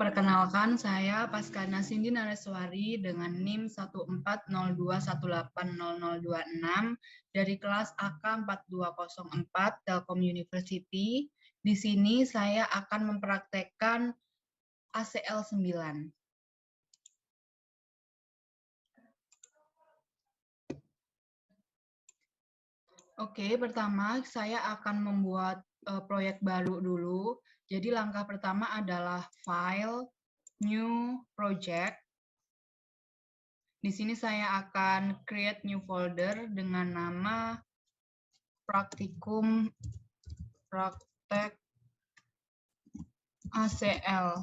perkenalkan saya Paskana Cindy Nareswari dengan NIM 14021800026 dari kelas AK 4204 Telkom University. Di sini saya akan mempraktekkan ACL 9. Oke, pertama saya akan membuat proyek baru dulu. Jadi langkah pertama adalah File, New Project. Di sini saya akan create new folder dengan nama praktikum praktek ACL.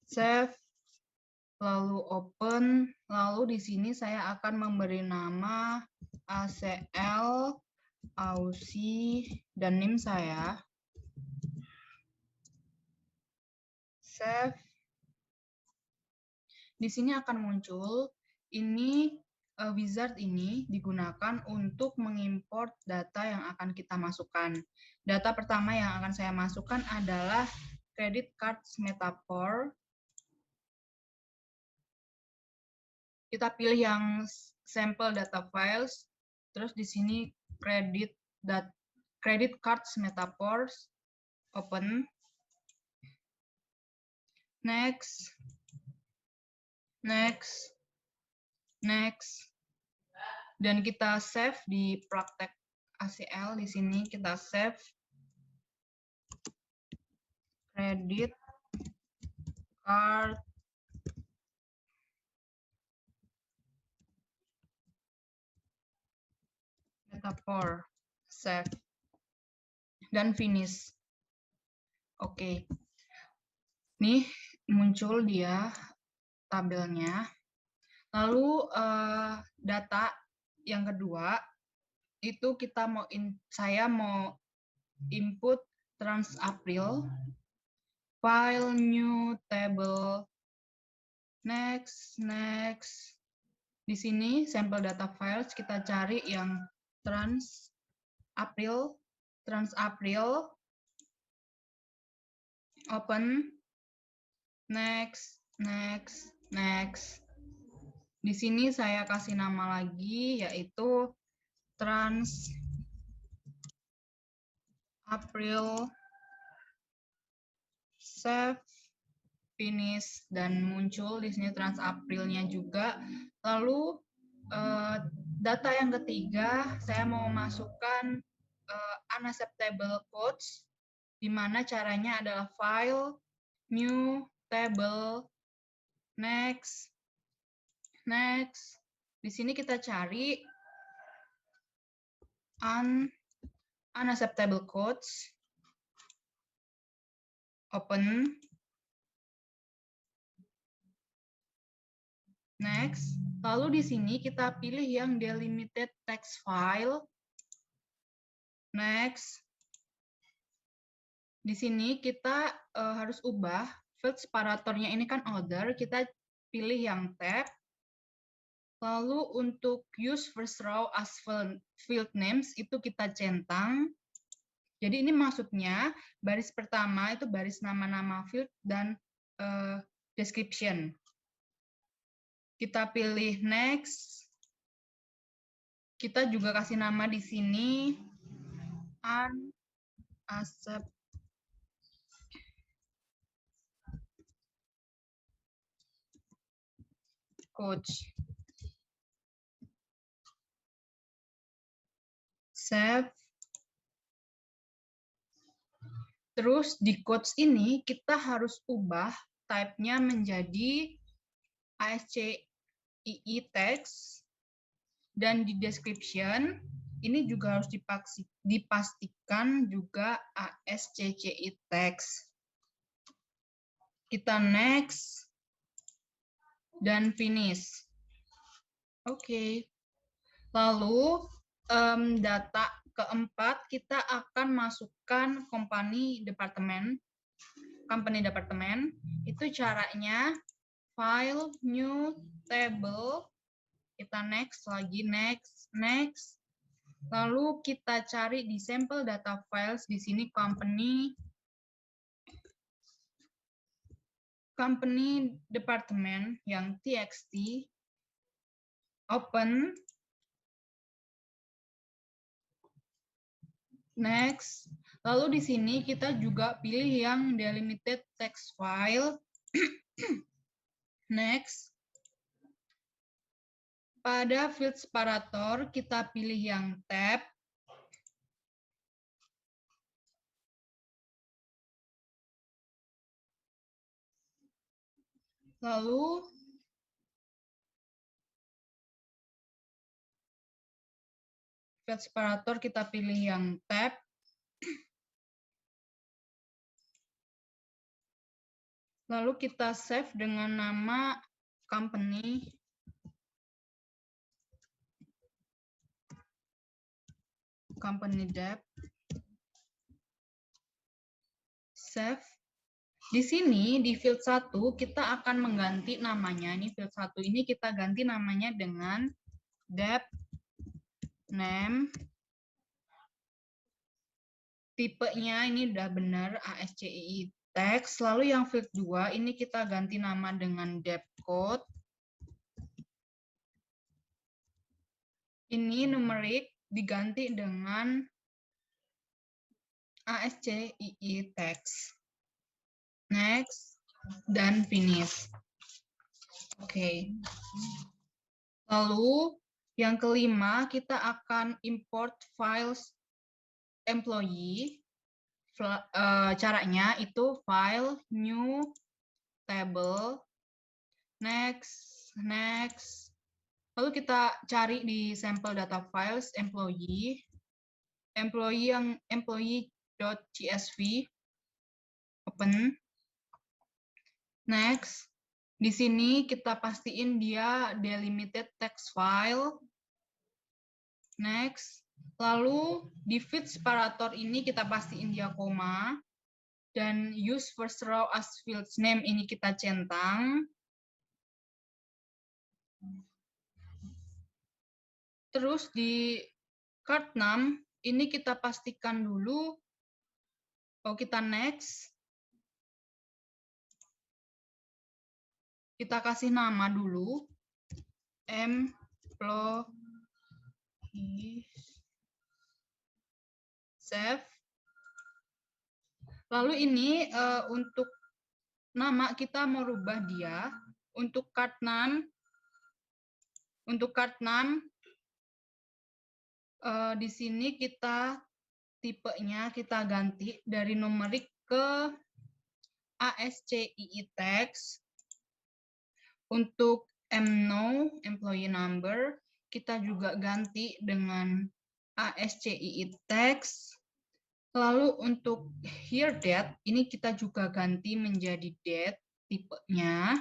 Save, lalu open, lalu di sini saya akan memberi nama ACL, AUSI, dan NIM saya. Save. Di sini akan muncul ini wizard ini digunakan untuk mengimport data yang akan kita masukkan. Data pertama yang akan saya masukkan adalah credit cards metaphor. Kita pilih yang sample data files, terus di sini credit cards metaphors, open. Next. Next. Next. Dan kita save di praktek ACL. Di sini kita save credit card metaphor, save, dan finish. Oke. Nih muncul dia tabelnya. Lalu data yang kedua itu saya mau input trans April, file new table, next. Di sini sampel data files kita cari yang trans April, open, next. Di sini saya kasih nama lagi yaitu trans April, save, finish, dan muncul di sini trans Aprilnya juga. Lalu data yang ketiga saya mau masukkan unacceptable codes, di mana caranya adalah file, new table, next. Di sini kita cari unacceptable codes, open, next. Lalu di sini kita pilih yang delimited text file, next. Di sini kita harus ubah field separatornya, ini kan order, kita pilih yang tab. Lalu untuk use first row as field names itu kita centang. Jadi ini maksudnya baris pertama itu baris nama-nama field dan description. Kita pilih next. Kita juga kasih nama di sini unacceptable codes. Save. Terus di codes ini kita harus ubah type-nya menjadi ASCII text, dan di description ini juga harus dipastikan juga ASCII text. Kita next dan finish. Oke. Lalu data keempat kita akan masukkan company department. Itu caranya file new table, kita next lagi, next. Lalu kita cari di sampel data files di sini company company department yang txt, open, next. Lalu di sini kita juga pilih yang delimited text file, next. Pada field separator kita pilih yang tab, lalu field separator kita pilih yang tab, lalu kita save dengan nama company debt, save. Di sini di field 1 kita akan mengganti namanya. Ini field 1 ini kita ganti namanya dengan debt name. Tipenya ini udah benar ASCII text. Lalu yang field 2 ini kita ganti nama dengan debt code. Ini numerik diganti dengan ASCII text. Next dan finish. Oke. Lalu yang kelima kita akan import files employee. Caranya itu file new table, next. Lalu kita cari di sampel data files employee yang employee.csv, open, next. Di sini kita pastiin dia delimited text file, next. Lalu di field separator ini kita pastiin dia koma, dan use first row as field name ini kita centang. Terus di card 6 ini kita pastikan dulu, kita next, kita kasih nama dulu, employee, save. Lalu ini untuk nama kita mau rubah dia untuk card 6. Untuk card 6 di sini kita tipenya kita ganti dari numerik ke ASCII text. Untuk MNO, employee number, kita juga ganti dengan ASCII text. Lalu untuk here date, ini kita juga ganti menjadi date tipenya.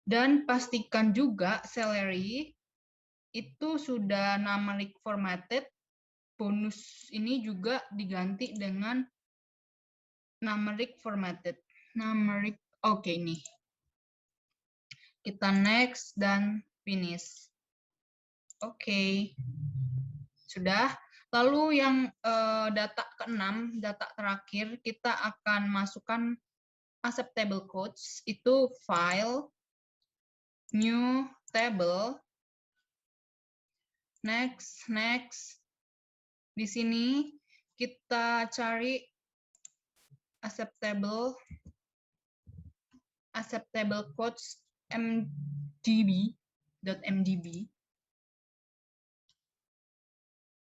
Dan pastikan juga salary itu sudah numeric formatted. Bonus ini juga diganti dengan numeric formatted. Oke, nih. Kita next dan finish. Oke. Sudah. Lalu yang data ke-6, data terakhir, kita akan masukkan acceptable codes. Itu file, new table, next. Di sini kita cari acceptable codes mdb.mdb,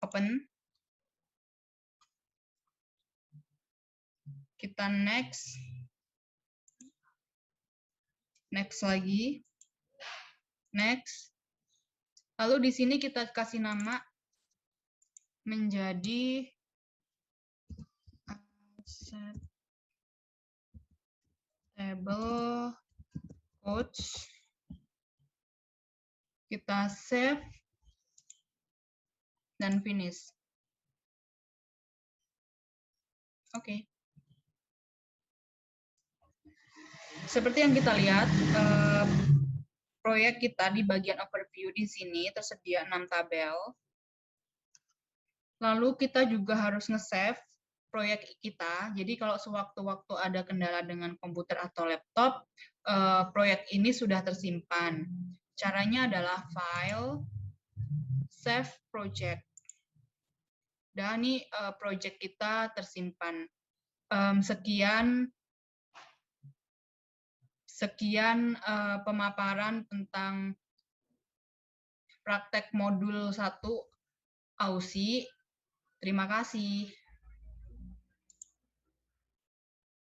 open. Kita next lagi, next. Lalu di sini kita kasih nama menjadi acceptable codes. Kita save dan finish. Oke. Seperti yang kita lihat, proyek kita di bagian overview di sini tersedia 6 tabel. Lalu kita juga harus nge-save proyek kita. Jadi kalau sewaktu-waktu ada kendala dengan komputer atau laptop, proyek ini sudah tersimpan. Caranya adalah file, save project. Dan ini project kita tersimpan. Sekian pemaparan tentang praktek modul 1 AUSI. Terima kasih.